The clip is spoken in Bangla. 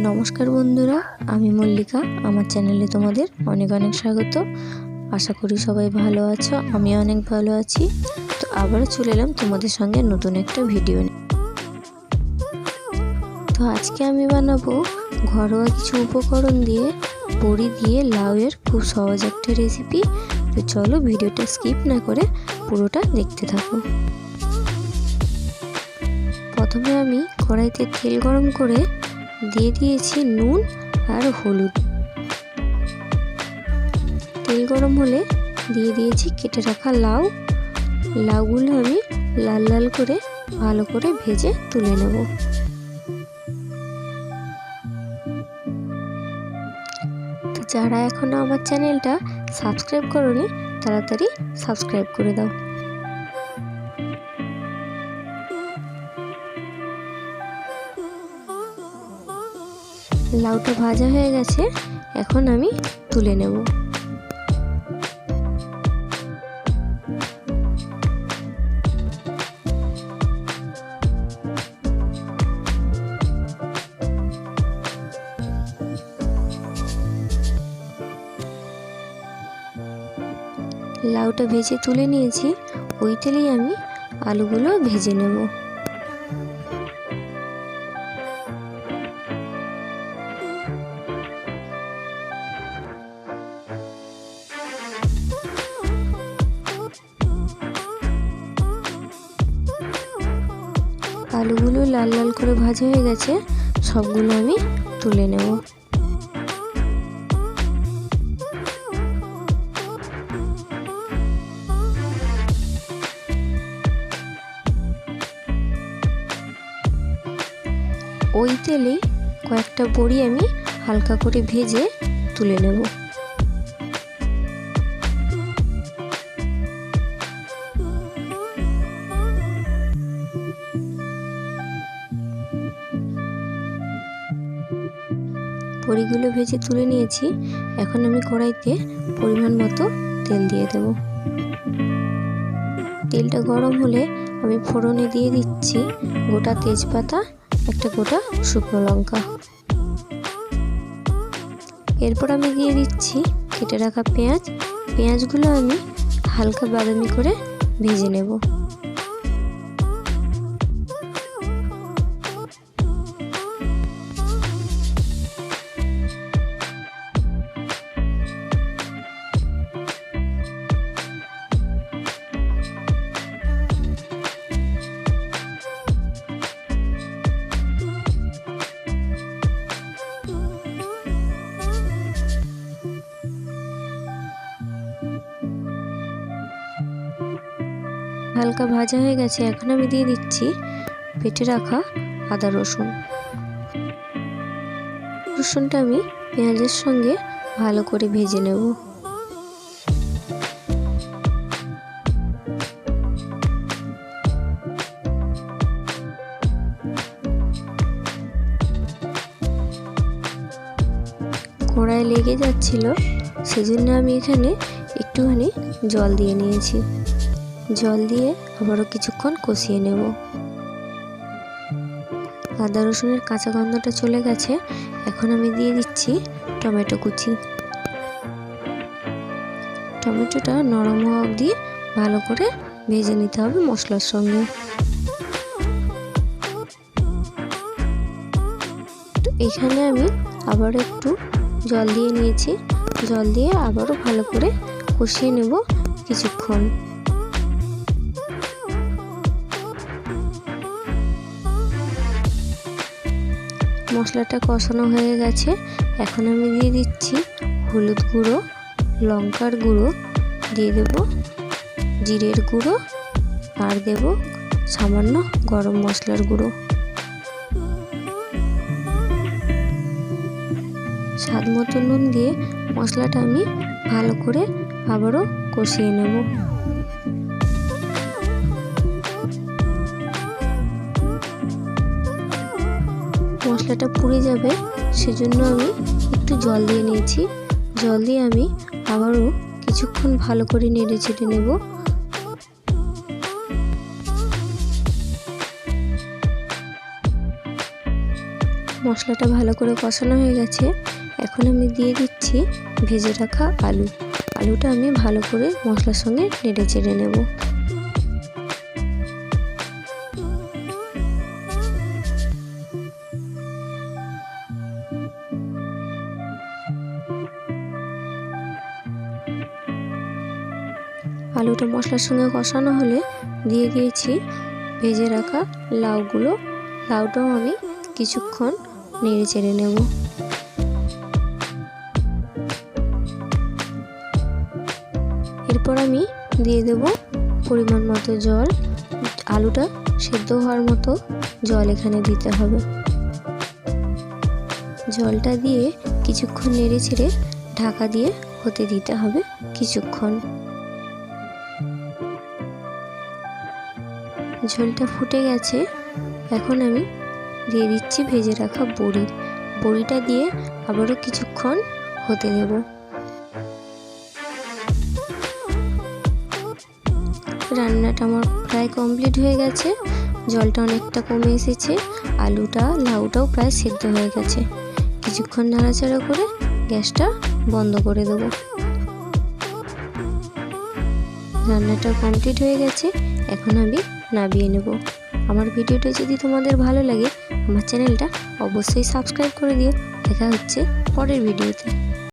নমস্কার বন্ধুরা, আমি মল্লিকা। আমার চ্যানেলে তোমাদের অনেক অনেক স্বাগত। আশা করি সবাই ভালো আছো, আমি অনেক ভালো আছি। তো আবারও চলে এলাম তোমাদের সঙ্গে নতুন একটা ভিডিও নিয়ে। তো আজকে আমি বানাবো ঘরোয়া কিছু উপকরণ দিয়ে বড়ি দিয়ে লাউয়ের খুব সহজ একটা রেসিপি। তো চলো ভিডিওটা স্কিপ না করে পুরোটা দেখতে থাকো। প্রথমে আমি কড়াইতে তেল গরম করে দিয়ে দিয়েছি নুন আর হলুদ। তেল গরম হলে দিয়ে দিয়েছি কেটে রাখা লাউগুলো আমি লাল লাল করে ভালো করে ভেজে তুলে নেব। যারা এখনো আমার চ্যানেলটা সাবস্ক্রাইব করোনি তাড়াতাড়ি সাবস্ক্রাইব করে দাও। লাউটা ভাজা হয়ে গেছে, এখন আমি তুলে নেব। লাউটা ভেজে তুলে নিয়েছি, ওই তেলেই আমি আলুগুলো ভেজে নেব। আলুগুলো লাল লাল করে ভাজা হয়ে গেছে, সবগুলো আমি তুলে নেব। ওই তেলে কয়েকটা বড়ি আমি হালকা করে ভেজে তুলে নেব। বড়িগুলো ভেজে তুলে নিয়েছি, এখন আমি কড়াইতে পরিমাণ মতো তেল দিয়ে দেব। তেলটা গরম হলে আমি ফোড়নে দিয়ে দিচ্ছি গোটা তেজপাতা, একটা গোটা শুকনো লঙ্কা। এরপর আমি দিয়ে দিচ্ছি কেটে রাখা পেঁয়াজগুলো আমি হালকা বাদামি করে ভেজে নেব। হালকা ভাজা হয়ে গেছে, এখন আমি দিয়ে দিচ্ছি বেটে রাখা আদা রসুনটা আমি পেঁয়াজের সঙ্গে ভালো করে ভেজে নেব। কড়াই লেগে যাচ্ছিল, সেজন্য আমি এখানে একটুখানি জল দিয়ে নিয়েছি। জল দিয়ে আবারও কিছুক্ষণ কষিয়ে নেব। আদা রসুনের কাঁচা গন্ধটা চলে গেছে, এখন আমি দিয়ে দিচ্ছি টমেটো কুচি। টমেটোটা নরম হওয়া অবধি ভালো করে ভেজে নিতে হবে মশলার সঙ্গে। তো এখানে আমি আবার একটু জল দিয়ে নিয়েছি, জল দিয়ে আবারও ভালো করে কষিয়ে নেব কিছুক্ষণ। মশলাটা কষানো হয়ে গেছে, এখন আমি দিয়ে দিচ্ছি হলুদ গুঁড়ো, লঙ্কার গুঁড়ো, দিয়ে দেব জিরের গুঁড়ো, আর দেব সামান্য গরম মশলার গুঁড়ো। স্বাদ মতো নুন দিয়ে মশলাটা আমি ভালো করে আবারও কষিয়ে নেব। মশলাটা পুড়ে যাবে, সেজন্য আমি একটু জল দিয়ে নিয়েছি। জল দিয়ে আমি আবারও কিছুক্ষণ ভালো করে নেড়ে চেড়ে নেব। মশলাটা ভালো করে কষানো হয়ে গেছে। এখন আমি দিয়ে দিচ্ছি ভেজে রাখা আলুটা আমি ভালো করে মশলার সঙ্গে নেড়ে চেড়ে নেব। আলুটা মশলার সঙ্গে কষানো হলে দিয়ে দিয়েছি ভেজে রাখা লাউটাও আমি কিছুক্ষণ নেড়ে চেড়ে নেব। এরপর আমি দিয়ে দেব পরিমাণ মতো জল। আলুটা সেদ্ধ হওয়ার মতো জল এখানে দিতে হবে। জলটা দিয়ে কিছুক্ষণ নেড়ে চেড়ে ঢাকা দিয়ে হতে দিতে হবে কিছুক্ষণ। ঝোলটা ফুটে গেছে। এখন আমি দিয়ে দিচ্ছি ভেজে রাখা বড়িটা দিয়ে আবারও কিছুক্ষণ হতে দেব। রান্নাটা আমার প্রায় কমপ্লিট হয়ে গেছে। জলটা অনেকটা কমে এসেছে, লাউটাও প্রায় সেদ্ধ হয়ে গেছে। কিছুক্ষণ নাড়াচাড়া করে গ্যাসটা বন্ধ করে দেব। রান্নাটা কমপ্লিট হয়ে গেছে। এখন আমি নামিয়ে নেব। আমার ভিডিওটা যদি তোমাদের ভালো লাগে আমার চ্যানেলটা অবশ্যই সাবস্ক্রাইব করে দিও। দেখা হচ্ছে পরের ভিডিওতে।